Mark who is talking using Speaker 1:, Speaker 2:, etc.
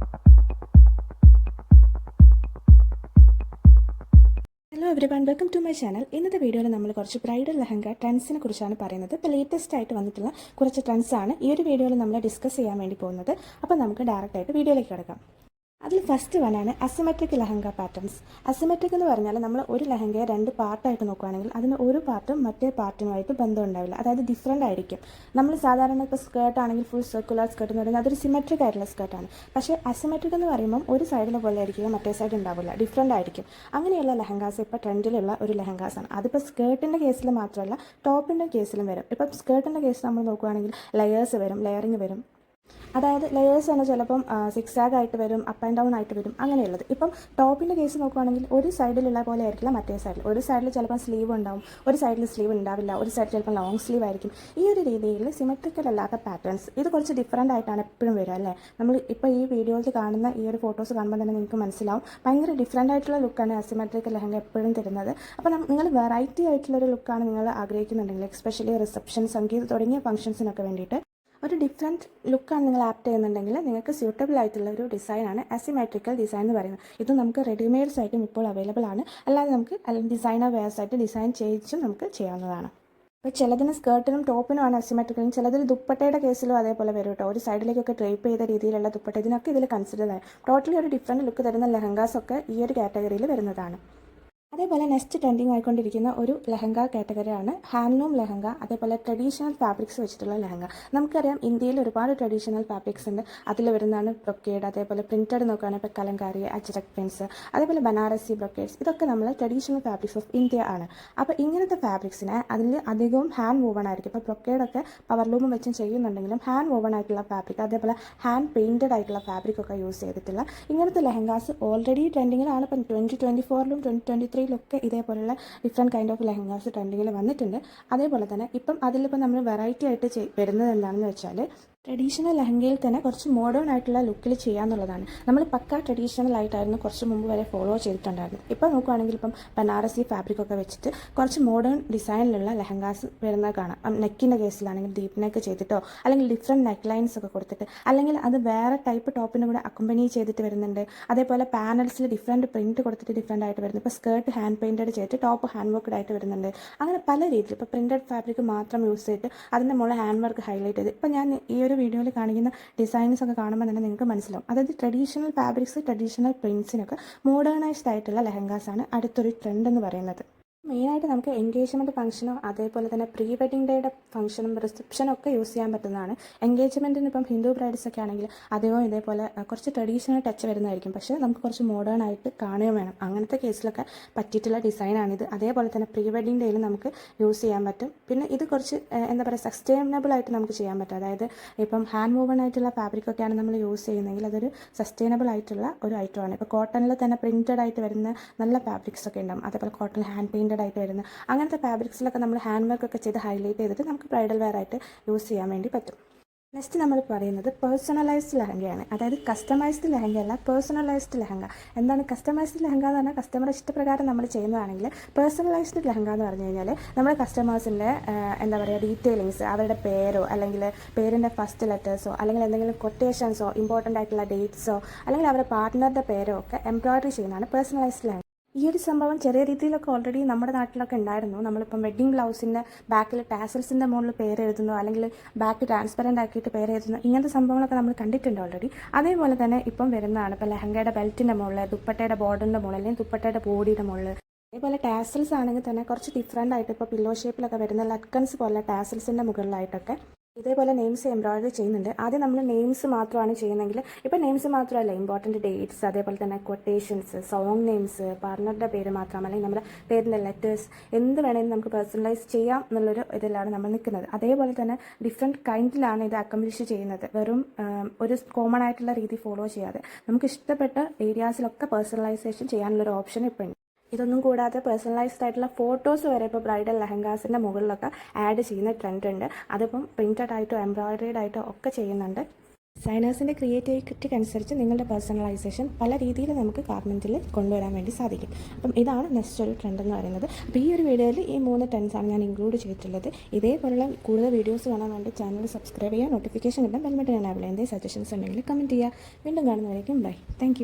Speaker 1: Hello everyone, welcome to my channel. ഇന്നത്തെ വീഡിയോയിൽ നമ്മൾ കുറച്ച് ബ്രൈഡൽ ലെഹങ്ക ട്രെൻഡ്സിനെ കുറിച്ചാണ് പറയുന്നത്. ഇപ്പോൾ ലേറ്റസ്റ്റ് ആയിട്ട് വന്നിട്ടുള്ള കുറച്ച് ട്രെൻഡ്സാണ് ഈ ഒരു വീഡിയോയിൽ നമ്മൾ ഡിസ്കസ് ചെയ്യാൻ വേണ്ടി പോകുന്നത്. അപ്പോൾ നമുക്ക് ഡയറക്റ്റ് ആയിട്ട് വീഡിയോയിലേക്ക് കിടക്കാം. അതിൽ ഫസ്റ്റ് വണ്ണാണ് അസിമെട്രിക് ലെഹങ്ക പാറ്റേൺസ്. അസിമെട്രിക് എന്ന് പറഞ്ഞാൽ നമ്മൾ ഒരു ലെഹങ്കയെ രണ്ട് പാർട്ടായിട്ട് നോക്കുകയാണെങ്കിൽ അതിന് ഒരു പാർട്ടും മറ്റേ പാർട്ടിനുമായിട്ട് ബന്ധം ഉണ്ടാവില്ല, അതായത് ഡിഫറൻ്റ് ആയിരിക്കും. നമ്മൾ സാധാരണ ഇപ്പോൾ സ്കേർട്ട് ആണെങ്കിൽ ഫുൾ സർക്കുലർ സ്കേർട്ട് എന്ന് പറയുന്നത് അതൊരു സിമെട്രിക് ആയിട്ടുള്ള സ്കേർട്ടാണ്. പക്ഷേ അസിമെട്രിക് എന്ന് പറയുമ്പോൾ ഒരു സൈഡിലെ പോലെ ആയിരിക്കും, മറ്റേ സൈഡ് ഉണ്ടാവില്ല, ഡിഫറൻ്റ് ആയിരിക്കും. അങ്ങനെയുള്ള ലെഹങ്കാസ് ഇപ്പോൾ ട്രെൻഡിലുള്ള ഒരു ലെഹങ്കാസാണ്. അതിപ്പോൾ സ്കേർട്ടിൻ്റെ കേസിൽ മാത്രമല്ല, ടോപ്പിൻ്റെ കേസിലും വരും. ഇപ്പം സ്കേർട്ടിൻ്റെ കേസ് നമ്മൾ നോക്കുകയാണെങ്കിൽ ലെയേഴ്സ് വരും, ലെയറിങ് വരും. അതായത് ലെയേഴ്സ് തന്നെ ചിലപ്പം സിക്സ് ആഗ് ആയിട്ട് വരും, അപ്പ് ആൻഡ് ഡൗൺ ആയിട്ട് വരും, അങ്ങനെയുള്ളത്. ഇപ്പം ടോപ്പിൻ്റെ കേസ് നോക്കുകയാണെങ്കിൽ ഒരു സൈഡിലുള്ള പോലെ ആയിരിക്കില്ല മറ്റേ സൈഡിൽ. ഒരു സൈഡിൽ ചിലപ്പം സ്ലീവ് ഉണ്ടാവും, ഒരു സൈഡിൽ സ്ലീവ് ഉണ്ടാവില്ല, ഒരു സൈഡിൽ ചിലപ്പോൾ ലോങ് സ്ലീവ് ആയിരിക്കും. ഈ ഒരു രീതിയിൽ സിമെട്രിക്കൽ അല്ലാത്ത പാറ്റേൺസ് ഇത് കുറച്ച് ഡിഫറൻ്റ് ആയിട്ടാണ് എപ്പോഴും വരിക, അല്ലേ? നമ്മൾ ഇപ്പോൾ ഈ വീഡിയോയിൽ കാണുന്ന ഈ ഒരു ഫോട്ടോസ് കാണുമ്പോൾ തന്നെ നിങ്ങൾക്ക് മനസ്സിലാവും ഭയങ്കര ഡിഫറൻ്റ് ആയിട്ടുള്ള ലുക്കാണ് അസിമെട്രിക്കൽ ലെഹങ്ക എപ്പോഴും തരുന്നത്. അപ്പോൾ നിങ്ങൾ വെറൈറ്റി ആയിട്ടുള്ളൊരു ലുക്കാണ് നിങ്ങൾ ആഗ്രഹിക്കുന്നുണ്ടെങ്കിൽ, എസ്പെഷ്യലി റിസപ്ഷൻ, സംഗീതം തുടങ്ങിയ ഫംഗ്ഷൻസിനൊക്കെ വേണ്ടിയിട്ട് ഒരു ഡിഫറെൻറ്റ് ലുക്കാണ് നിങ്ങൾ ആപ്റ്റ് ചെയ്യുന്നുണ്ടെങ്കിൽ നിങ്ങൾക്ക് സ്യൂട്ടബിൾ ആയിട്ടുള്ള ഒരു ഡിസൈനാണ് അസിമെട്രിക്കൽ ഡിസൈൻ എന്ന് പറയുന്നത്. ഇത് നമുക്ക് റെഡിമെയ്ഡ്സ് ആയിട്ടും ഇപ്പോൾ അവൈലബിൾ ആണ്, അല്ലാതെ നമുക്ക് ഡിസൈനർ വെയർസ് ആയിട്ട് ഡിസൈൻ ചെയ്യിച്ചും നമുക്ക് ചെയ്യാവുന്നതാണ്. അപ്പോൾ ചിലതിന് സ്കേർട്ടിനും ടോപ്പിനുമാണ് അസിമെട്രിക്കലും, ചിലതിൽ ദുപ്പട്ടയുടെ കേസിലും അതേപോലെ വരും കേട്ടോ. ഒരു സൈഡിലേക്കൊക്കെ ഡ്രേപ്പ് ചെയ്ത രീതിയിലുള്ള ദുപ്പട്ട, ഇതിനൊക്കെ ഇതിൽ കൺസിഡർ ആയി ടോട്ടലി ഒരു ഡിഫറെൻറ്റ് ലുക്ക് തരുന്ന ലെഹങ്കാസൊക്കെ ഈ ഒരു കാറ്റഗറിയിൽ വരുന്നതാണ്. അതേപോലെ നെക്സ്റ്റ് ട്രെൻഡിങ് ആയിക്കൊണ്ടിരിക്കുന്ന ഒരു ലെഹങ്ക കാറ്റഗറിയാണ് ഹാൻഡ്ലൂം ലെഹങ്ക, അതേപോലെ ട്രഡീഷണൽ ഫാബ്രിക്സ് വെച്ചിട്ടുള്ള ലെഹങ്ക. നമുക്കറിയാം ഇന്ത്യയിൽ ഒരുപാട് ട്രഡീഷണൽ ഫാബ്രിക്സ് ഉണ്ട്. അതിൽ വരുന്നതാണ് ബ്രൊക്കേഡ്, അതേപോലെ പ്രിൻറ്റഡ് നോക്കുകയാണെങ്കിൽ ഇപ്പോൾ കലങ്കാരി, അജ്രക് പ്രിൻസ്, അതേപോലെ ബനാറസി ബ്രൊക്കേഡ്സ്, ഇതൊക്കെ നമ്മൾ ട്രഡീഷണൽ ഫാബ്രിക്സ് ഓഫ് ഇന്ത്യ ആണ്. അപ്പോൾ ഇങ്ങനത്തെ ഫാബ്രിക്സിനെ അതിൽ അധികവും ഹാൻഡ് വൂവൺ ആയിരിക്കും. ഇപ്പോൾ ബ്രൊക്കേഡൊക്കെ പവർലൂമും വെച്ചും ചെയ്യുന്നുണ്ടെങ്കിലും ഹാൻഡ് വൂവൺ ആയിട്ടുള്ള ഫാബ്രിക്, അതേപോലെ ഹാൻഡ് പെയിൻറ്റഡ് ആയിട്ടുള്ള ഫാബ്രിക്കൊക്കെ യൂസ് ചെയ്തിട്ടുള്ള ഇങ്ങനത്തെ ലെഹങ്കാസ് ഓൾറെഡി ട്രെൻഡിങ്ങിലാണ്. ഇപ്പം 2024ലും 2023 ഒക്കെ ഇതേപോലുള്ള ഡിഫറെൻറ്റ് കൈൻഡ് ഓഫ് ലെഹങ്കാസ് ട്രെൻഡിങ്ങിൽ വന്നിട്ടുണ്ട്. അതേപോലെ തന്നെ ഇപ്പം അതിലിപ്പോൾ നമ്മൾ വെറൈറ്റി ആയിട്ട് വരുന്നത് എന്താണെന്ന് വെച്ചാൽ ട്രഡീഷണൽ ലെഹങ്കയിൽ തന്നെ കുറച്ച് മോഡേൺ ആയിട്ടുള്ള ലുക്കിൽ ചെയ്യാന്നുള്ളതാണ്. നമ്മൾ പക്ക ട്രഡീഷണൽ ആയിട്ടായിരുന്നു കുറച്ച് മുമ്പ് വരെ ഫോളോ ചെയ്തിട്ടുണ്ടായിരുന്നു. ഇപ്പോൾ നോക്കുകയാണെങ്കിൽ ഇപ്പം ബനാറസി ഫാബ്രിക്കൊക്കെ വെച്ചിട്ട് കുറച്ച് മോഡേൺ ഡിസൈനിലുള്ള ലെഹങ്കാസ് വരുന്നത് കാണാം. നെക്കിൻ്റെ കേസിലാണെങ്കിൽ ഡീപ്പ് നെക്ക് ചെയ്തിട്ടോ അല്ലെങ്കിൽ ഡിഫറെൻറ്റ് നെക്ക് ലൈൻസ് ഒക്കെ കൊടുത്തിട്ട്, അല്ലെങ്കിൽ അത് വേറെ ടൈപ്പ് ടോപ്പിൻ്റെ കൂടെ അക്കമ്പനി ചെയ്തിട്ട് വരുന്നുണ്ട്. അതേപോലെ പാനൽസിൽ ഡിഫറെൻറ്റ് പ്രിൻറ്റ് കൊടുത്തിട്ട് ഡിഫറെൻ്റ് ആയിട്ട് വരുന്നത്. ഇപ്പോൾ സ്കേർട്ട് ഹാൻഡ് പെയിൻറ്റഡ് ചെയ്തിട്ട് ടോപ്പ് ഹാൻഡ് വർക്ക്ഡ് ആയിട്ട് വരുന്നുണ്ട്. അങ്ങനെ പല രീതിയിൽ ഇപ്പോൾ പ്രിൻറ്റഡ് ഫാബ്രിക് മാത്രം യൂസ് ചെയ്തിട്ട് അതിൻ്റെ മുകളിൽ ഹാൻഡ് വർക്ക് ഹൈലൈറ്റ് ചെയ്ത്, ഇപ്പോൾ ഞാൻ ഈ ഒരു വീഡിയോയിൽ കാണിക്കുന്ന ഡിസൈൻസ് ഒക്കെ കാണുമ്പോൾ തന്നെ നിങ്ങൾക്ക് മനസ്സിലാവും. അതായത് ട്രഡീഷണൽ ഫാബ്രിക്സ്, ട്രഡീഷണൽ പ്രിൻസിനൊക്കെ മോഡേണൈസ്ഡ് ആയിട്ടുള്ള ലെഹങ്കാസാണ് അടുത്തൊരു ട്രെൻഡ് എന്ന് പറയുന്നത്. മെയിനായിട്ട് നമുക്ക് എൻഗേജ്മെൻറ്റ് ഫംഗ്ഷനോ അതേപോലെ തന്നെ പ്രീ വെഡിങ് ഡേയുടെ ഫംഗ്ഷനും റിസപ്ഷനും ഒക്കെ യൂസ് ചെയ്യാൻ പറ്റുന്നതാണ്. എൻഗേജ്മെൻറ്റിന് ഇപ്പം ഹിന്ദു ബ്രൈഡ്സ് ഒക്കെ ആണെങ്കിൽ അധികവും ഇതേപോലെ കുറച്ച് ട്രഡീഷണൽ ടച്ച് വരുന്നതായിരിക്കും, പക്ഷേ നമുക്ക് കുറച്ച് മോഡേൺ ആയിട്ട് കാണുകയും വേണം. അങ്ങനത്തെ കേസിലൊക്കെ പറ്റിയിട്ടുള്ള ഡിസൈനാണിത്. അതേപോലെ തന്നെ പ്രീ വെഡിങ് ഡേയിൽ നമുക്ക് യൂസ് ചെയ്യാൻ പറ്റും. പിന്നെ ഇത് കുറച്ച് എന്താ പറയുക, സസ്റ്റൈനബിൾ ആയിട്ട് നമുക്ക് ചെയ്യാൻ പറ്റും. അതായത് ഇപ്പം ഹാൻഡ് മൂവൺ ആയിട്ടുള്ള ഫാബ്രിക്കൊക്കെയാണ് നമ്മൾ യൂസ് ചെയ്യുന്നതെങ്കിൽ അതൊരു സസ്റ്റൈനബിൾ ആയിട്ടുള്ള ഒരു ഐറ്റമാണ്. ഇപ്പോൾ കോട്ടണിൽ തന്നെ പ്രിൻറ്റഡ് ആയിട്ട് വരുന്ന നല്ല ഫാബ്രിക്സ് ഒക്കെ ഉണ്ടാകും. അതേപോലെ കോട്ടൺ ഹാൻഡ് പെയിൻറ്റഡ് ആയിട്ട് വരുന്ന അങ്ങനത്തെ ഫാബ്രിക്സിലൊക്കെ നമ്മൾ ഹാൻഡ് വർക്ക് ഒക്കെ ചെയ്ത് ഹൈലൈറ്റ് ചെയ്തിട്ട് നമുക്ക് ബ്രൈഡൽ വെയർ ആയിട്ട് യൂസ് ചെയ്യാൻ വേണ്ടി പറ്റും. നെക്സ്റ്റ് നമ്മൾ പറയുന്നത് പേഴ്സണലൈസ്ഡ് ലെഹങ്കയാണ്. അതായത് കസ്റ്റമൈസ്ഡ് ലെഹങ്കയല്ല, പേഴ്സണലൈസ്ഡ് ലെഹങ്ക. എന്താണ് കസ്റ്റമൈസ്ഡ് ലെഹങ്ക എന്ന് പറഞ്ഞാൽ കസ്റ്റമർ ഇഷ്ടപ്രകാരം നമ്മൾ ചെയ്യുന്നതാണെങ്കിൽ, പേഴ്സണലൈസ്ഡ് ലെഹങ്ക എന്ന് പറഞ്ഞു കഴിഞ്ഞാൽ നമ്മുടെ കസ്റ്റമേഴ്സിൻ്റെ എന്താ പറയുക ഡീറ്റെയിലിങ്സ്, അവരുടെ പേരോ അല്ലെങ്കിൽ പേരിൻ്റെ ഫസ്റ്റ് ലെറ്റേഴ്സോ അല്ലെങ്കിൽ എന്തെങ്കിലും കൊട്ടേഷൻസോ ഇമ്പോർട്ടൻ്റ് ആയിട്ടുള്ള ഡേറ്റ്സോ അല്ലെങ്കിൽ അവരുടെ പാർട്ട്ണറുടെ പേരോ ഒക്കെ എംബ്രോയ്ഡറി ചെയ്യുന്നതാണ് പേഴ്സണലൈസ്ഡ് ലെഹങ്ക. ഈ ഒരു സംഭവം ചെറിയ രീതിയിലൊക്കെ ഓൾറെഡി നമ്മുടെ നാട്ടിലൊക്കെ ഉണ്ടായിരുന്നു. നമ്മളിപ്പം വെഡ്ഡിംഗ് ബ്ലൗസിൻ്റെ ബാക്കിൽ ടാസൽസിൻ്റെ മുകളിൽ പേര് എഴുതുന്നോ അല്ലെങ്കിൽ ബാക്ക് ട്രാൻസ്പെറൻ്റ് ആക്കിയിട്ട് പേര് എഴുതുന്നോ, ഇങ്ങനത്തെ സംഭവങ്ങളൊക്കെ നമ്മൾ കണ്ടിട്ടുണ്ട് ഓൾറെഡി. അതേപോലെ തന്നെ ഇപ്പം വരുന്നതാണ് ഇപ്പോൾ ലെഹങ്കയുടെ ബെൽറ്റിൻ്റെ മുകളിൽ, ദുപ്പട്ടയുടെ ബോർഡറിൻ്റെ മുകളിൽ അല്ലെങ്കിൽ ദുപ്പട്ടയുടെ ബോഡിയുടെ മുകളിൽ. അതേപോലെ ടാസൽസ് ആണെങ്കിൽ തന്നെ കുറച്ച് ഡിഫറെൻ്റ് ആയിട്ട് ഇപ്പോൾ പില്ലോ ഷേപ്പിലൊക്കെ വരുന്ന ലറ്റ്കൺസ് പോലെ ടാസൽസിൻ്റെ മുകളിലായിട്ടൊക്കെ ഇതേപോലെ നെയിംസ് എംബ്രോയ്ഡറി ചെയ്യുന്നുണ്ട്. ആദ്യം നമ്മൾ നെയിംസ് മാത്രമാണ് ചെയ്യുന്നതെങ്കിൽ ഇപ്പോൾ നെയിംസ് മാത്രമല്ല, ഇമ്പോർട്ടൻറ്റ് ഡേറ്റ്സ്, അതേപോലെ തന്നെ കൊട്ടേഷൻസ്, സോങ് നെയിംസ്, പാർട്ണറുടെ പേര് മാത്രം അല്ലെങ്കിൽ നമ്മുടെ പേരിൻ്റെ ലെറ്റേഴ്സ് എന്ത് വേണമെങ്കിലും നമുക്ക് പേഴ്സണലൈസ് ചെയ്യാം എന്നുള്ളൊരു ഇതിലാണ് നമ്മൾ നിൽക്കുന്നത്. അതേപോലെ തന്നെ ഡിഫറെൻറ്റ് കൈൻഡിലാണ് ഇത് അക്കംപ്ലിഷ് ചെയ്യുന്നത്. വെറും ഒരു കോമൺ ആയിട്ടുള്ള രീതി ഫോളോ ചെയ്യാതെ നമുക്ക് ഇഷ്ടപ്പെട്ട ഏരിയാസിലൊക്കെ പേഴ്സണലൈസേഷൻ ചെയ്യാനുള്ളൊരു ഓപ്ഷൻ ഇപ്പോൾ ഉണ്ട്. ഇതൊന്നും കൂടാതെ പേഴ്സണലൈസ്ഡ് ആയിട്ടുള്ള ഫോട്ടോസ് വരെ ഇപ്പോൾ ബ്രൈഡൽ ലെഹങ്കാസിൻ്റെ മുകളിലൊക്കെ ആഡ് ചെയ്യുന്ന ട്രെൻഡ് ഉണ്ട്. അതിപ്പം പ്രിൻറ്റഡ് ആയിട്ടോ എംബ്രോയ്ഡറിഡ് ആയിട്ടോ ഒക്കെ ചെയ്യുന്നുണ്ട്. ഡിസൈനേഴ്സിൻ്റെ ക്രിയേറ്റിവിറ്റിക്ക് അനുസരിച്ച് നിങ്ങളുടെ പേഴ്സണലൈസേഷൻ പല രീതിയിൽ നമുക്ക് ഗാർമെൻറ്റിൽ കൊണ്ടുവരാൻ വേണ്ടി സാധിക്കും. അപ്പം ഇതാണ് നെക്സ്റ്റ് ഒരു ട്രെൻഡ് എന്ന് പറയുന്നത്. അപ്പോൾ ഈ ഒരു വീഡിയോയിൽ ഈ 3 ട്രെൻഡ്സാണ് ഞാൻ ഇൻക്ലൂഡ് ചെയ്തിട്ടുള്ളത്. ഇതേപോലുള്ള കൂടുതൽ വീഡിയോസ് കാണാൻ വേണ്ടി ചാനൽ സബ്സ്ക്രൈബ് ചെയ്യുക, നോട്ടിഫിക്കേഷൻ കിട്ടാൻ ബെൽ ബട്ടൺ എനേബിൾ ചെയ്യുക. എന്തെങ്കിലും സജഷൻസ് ഉണ്ടെങ്കിൽ കമൻറ്റ് ചെയ്യുക. വീണ്ടും കാണുന്നവരേക്കും ബൈ. താങ്ക്